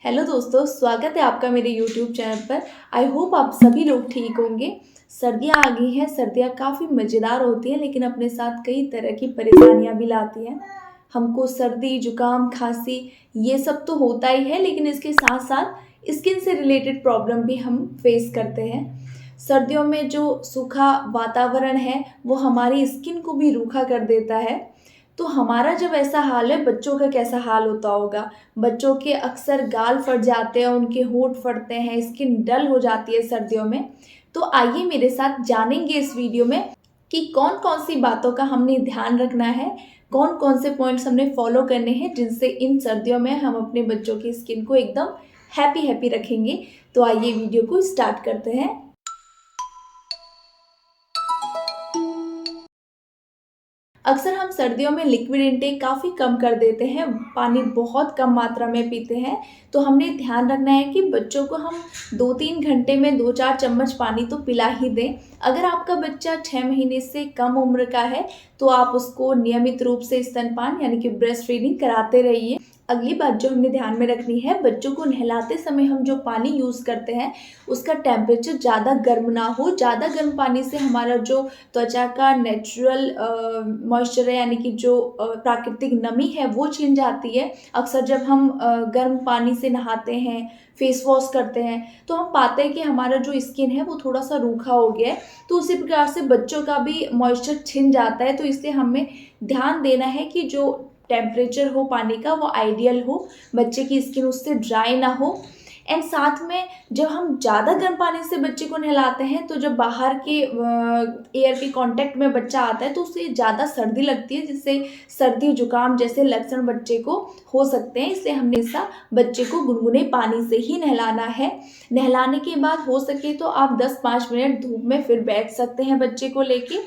Hello दोस्तों, स्वागत है आपका मेरे यूट्यूब चैनल पर। आई होप आप सभी लोग ठीक होंगे। सर्दियाँ आ गई हैं। सर्दियाँ काफ़ी मज़ेदार होती हैं, लेकिन अपने साथ कई तरह की परेशानियाँ भी लाती हैं। हमको सर्दी, जुकाम, खांसी ये सब तो होता ही है, लेकिन इसके साथ-साथ स्किन से रिलेटेड प्रॉब्लम भी हम फेस करते हैं। सर्दियों में जो सूखा वातावरण है, वो हमारी स्किन को भी रूखा कर देता है। तो हमारा जब ऐसा हाल है, बच्चों का कैसा हाल होता होगा? बच्चों के अक्सर गाल फट जाते हैं, उनके होंठ फटते हैं, स्किन डल हो जाती है सर्दियों में। तो आइए मेरे साथ जानेंगे इस वीडियो में कि कौन-कौन सी बातों का हमने ध्यान रखना है, कौन-कौन से पॉइंट्स हमने फॉलो करने हैं, जिनसे इन सर्दियों में हम अपने बच्चों की स्किन को एकदम हैप्पी-हैप्पी रखेंगे। तो आइए वीडियो को स्टार्ट करते हैं। अक्सर हम सर्दियों में लिक्विड इंटेक काफ़ी कम कर देते हैं, पानी बहुत कम मात्रा में पीते हैं। तो हमने ध्यान रखना है कि बच्चों को हम 2-3 घंटे में 2-4 चम्मच पानी तो पिला ही दें। अगर आपका बच्चा 6 महीने से कम उम्र का है, तो आप उसको नियमित रूप से स्तनपान यानी कि ब्रेस्ट फीडिंग कराते रहिए। अगली बात जो हमने ध्यान में रखनी है, बच्चों को नहलाते समय हम जो पानी यूज़ करते हैं, उसका टेम्परेचर ज़्यादा गर्म ना हो। ज़्यादा गर्म पानी से हमारा जो त्वचा का नेचुरल मॉइस्चर है, यानी कि जो प्राकृतिक नमी है, वो छिन जाती है। अक्सर जब हम गर्म पानी से नहाते हैं, फेस वॉश करते हैं, तो हम पाते हैं कि हमारा जो स्किन है वो थोड़ा-सा रूखा हो गया है। तो उसी प्रकार से बच्चों का भी मॉइस्चर छिन जाता है। तो इसलिए हमें ध्यान देना है कि जो टेम्परेचर हो पानी का वो आइडियल हो, बच्चे की स्किन उससे ड्राई ना हो। एंड साथ में जब हम ज़्यादा गर्म पानी से बच्चे को नहलाते हैं, तो जब बाहर के एयर के कॉन्टैक्ट में बच्चा आता है, तो उसे ज़्यादा सर्दी लगती है, जिससे सर्दी जुकाम जैसे लक्षण बच्चे को हो सकते हैं। इसलिए हमेशा बच्चे को गुनगुने पानी से ही नहलाना है। नहलाने के बाद हो सके तो आप 10-5 मिनट धूप में फिर बैठ सकते हैं बच्चे को लेके।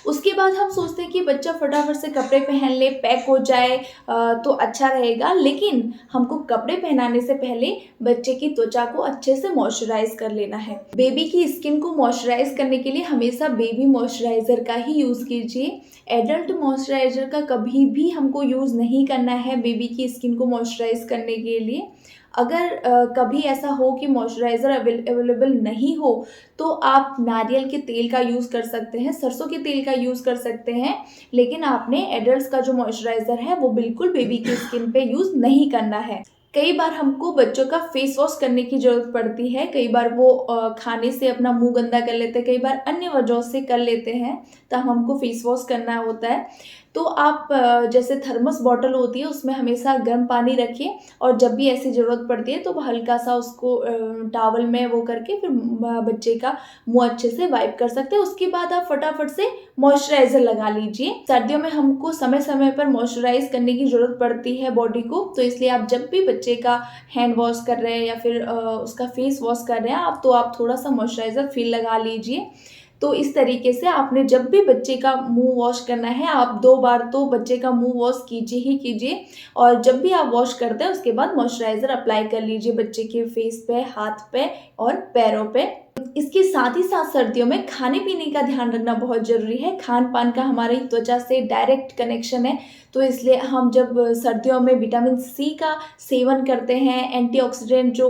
उसके बाद हम सोचते हैं कि बच्चा फटाफट से कपड़े पहन ले, पैक हो जाए, तो अच्छा रहेगा। लेकिन हमको कपड़े पहनाने से पहले बच्चे की त्वचा को अच्छे से मॉइस्चराइज़ कर लेना है। बेबी की स्किन को मॉइस्चराइज़ करने के लिए हमेशा बेबी मॉइस्चराइज़र का ही यूज़ कीजिए। एडल्ट मॉइस्चराइज़र का कभी भी हमको यूज़ नहीं करना है बेबी की स्किन को मॉइस्चराइज़ करने के लिए। अगर कभी ऐसा हो कि मॉइस्चराइज़र अवेलेबल नहीं हो, तो आप नारियल के तेल का यूज़ कर सकते हैं, सरसों के तेल का यूज़ कर सकते हैं। लेकिन आपने एडल्ट्स का जो मॉइस्चराइज़र है, वो बिल्कुल बेबी की स्किन पे यूज़ नहीं करना है। कई बार हमको बच्चों का फेस वॉश करने की ज़रूरत पड़ती है। कई बार वो खाने से अपना मुँह गंदा कर लेते हैं, कई बार अन्य वजहों से कर लेते हैं, तब हमको फेस वॉश करना होता है। तो आप जैसे थर्मस बॉटल होती है, उसमें हमेशा गर्म पानी रखिए, और जब भी ऐसी ज़रूरत पड़ती है, तो हल्का-सा उसको टॉवल में वो करके फिर बच्चे का मुँह अच्छे से वाइप कर सकते हैं। उसके बाद आप फटाफट से मॉइस्चराइज़र लगा लीजिए। सर्दियों में हमको समय-समय पर मॉइस्चराइज़ करने की ज़रूरत पड़ती है बॉडी को, तो इसलिए आप जब भी बच्चे का हैंड वॉश कर रहे हैं या फिर उसका फेस वॉश कर रहे हैं आप, तो आप थोड़ा-सा मॉइस्चराइज़र फिर लगा लीजिए। तो इस तरीके से आपने जब भी बच्चे का मुँह वॉश करना है, आप 2 बार तो बच्चे का मुँह वॉश कीजिए ही कीजिए, और जब भी आप वॉश करते हैं, उसके बाद मॉइस्चराइज़र अप्लाई कर लीजिए बच्चे के फेस पे, हाथ पे और पैरों पे। इसके साथ ही साथ सर्दियों में खाने-पीने का ध्यान रखना बहुत ज़रूरी है। खान-पान का हमारी त्वचा से डायरेक्ट कनेक्शन है, तो इसलिए हम जब सर्दियों में विटामिन सी का सेवन करते हैं, एंटीऑक्सीडेंट जो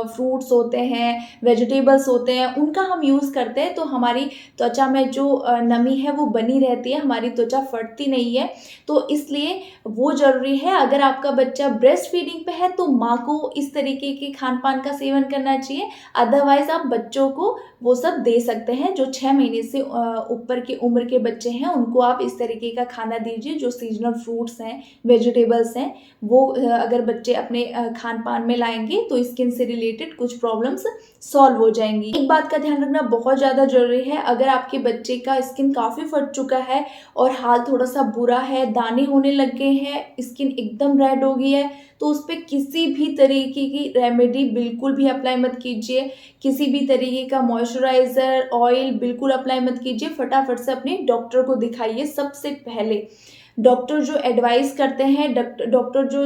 फ्रूट्स होते हैं, वेजिटेबल्स होते हैं, उनका हम यूज़ करते हैं, तो हमारी त्वचा में जो नमी है वो बनी रहती है, हमारी त्वचा फटती नहीं है। तो इसलिए वो ज़रूरी है। अगर आपका बच्चा ब्रेस्ट फीडिंग पे है, तो माँ को इस तरीके के खान-पान का सेवन करना चाहिए। अदरवाइज़ आप बच्चों को वो सब दे सकते हैं। जो 6 महीने से ऊपर की उम्र के बच्चे हैं, उनको आप इस तरीके का खाना दीजिए, जो सीज़नल फ्रूट्स हैं, वेजिटेबल्स हैं, वो अगर बच्चे अपने खान-पान में लाएँगे, तो स्किन से रिलेटेड कुछ प्रॉब्लम्स सॉल्व हो जाएँगी। एक बात का ध्यान रखना बहुत ज़्यादा ज़रूरी है, अगर आपके बच्चे का स्किन काफ़ी फट चुका है और हाल थोड़ा-सा बुरा है, दाने होने लग गए हैं, स्किन एकदम रेड हो गई है, तो उस पे किसी भी तरीके की रेमेडी बिल्कुल भी अप्लाई मत कीजिए। किसी भी तरीके का मॉइस्चराइज़र, ऑयल बिल्कुल अप्लाई मत कीजिए। फटाफट से अपने डॉक्टर को दिखाइए सबसे पहले। डॉक्टर जो एडवाइस करते हैं, डॉक्टर जो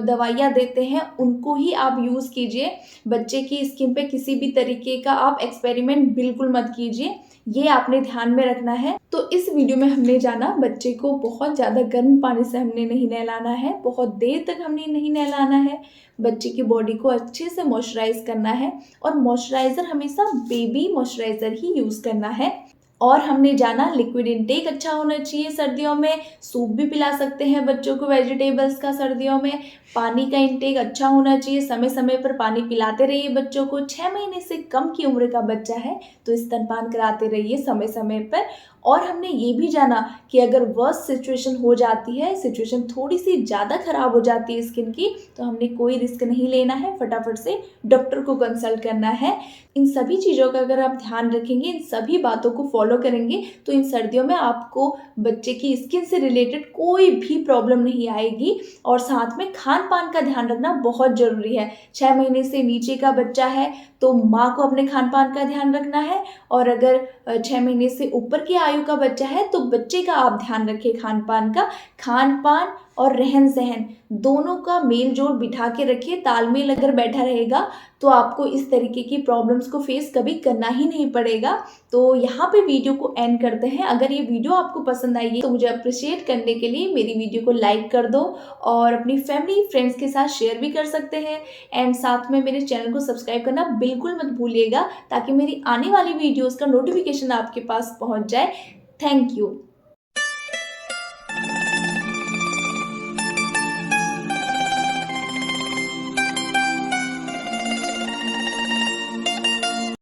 दवाइयाँ देते हैं, उनको ही आप यूज़ कीजिए। बच्चे की स्किन पे किसी भी तरीके का आप एक्सपेरिमेंट बिल्कुल मत कीजिए, ये आपने ध्यान में रखना है। तो इस वीडियो में हमने जाना बच्चे को बहुत ज़्यादा गर्म पानी से हमने नहीं नहलाना है, बहुत देर तक हमने नहीं नहलाना है, बच्चे की बॉडी को अच्छे से मॉइस्चराइज़ करना है और मॉइस्चराइज़र हमेशा बेबी मॉइस्चराइज़र ही यूज़ करना है। और हमने जाना लिक्विड इंटेक अच्छा होना चाहिए सर्दियों में, सूप भी पिला सकते हैं बच्चों को वेजिटेबल्स का सर्दियों में। पानी का इंटेक अच्छा होना चाहिए, समय-समय पर पानी पिलाते रहिए बच्चों को। 6 महीने से कम की उम्र का बच्चा है तो स्तनपान कराते रहिए समय-समय पर। और हमने ये भी जाना कि अगर वर्स्ट सिचुएशन हो जाती है, सिचुएशन थोड़ी-सी ज़्यादा खराब हो जाती है स्किन की, तो हमने कोई रिस्क नहीं लेना है, फटाफट से डॉक्टर को कंसल्ट करना है। इन सभी चीज़ों का अगर आप ध्यान रखेंगे, इन सभी बातों को फॉलो करेंगे, तो इन सर्दियों में आपको बच्चे की स्किन से रिलेटेड कोई भी प्रॉब्लम नहीं आएगी। और साथ में खान-पान का ध्यान रखना बहुत ज़रूरी है। 6 महीने से नीचे का बच्चा है, तो माँ को अपने खान-पान का ध्यान रखना है, और अगर 6 महीने से ऊपर की आयु का बच्चा है, तो बच्चे का आप ध्यान रखें खान-पान का। खान-पान और रहन-सहन दोनों का मेल-जोल बिठा के रखिए, तालमेल अगर बैठा रहेगा, तो आपको इस तरीके की प्रॉब्लम्स को फेस कभी करना ही नहीं पड़ेगा। तो यहाँ पे वीडियो को एंड करते हैं। अगर ये वीडियो आपको पसंद आई है, तो मुझे अप्रिशिएट करने के लिए मेरी वीडियो को लाइक कर दो और अपनी फैमिली, फ्रेंड्स के साथ शेयर भी कर सकते हैं। एंड साथ में मेरे चैनल को सब्सक्राइब करना बिल्कुल मत भूलिएगा, ताकि मेरी आने वाली वीडियोज़ का नोटिफ़िकेशन आपके पास पहुँच जाए। Thank you.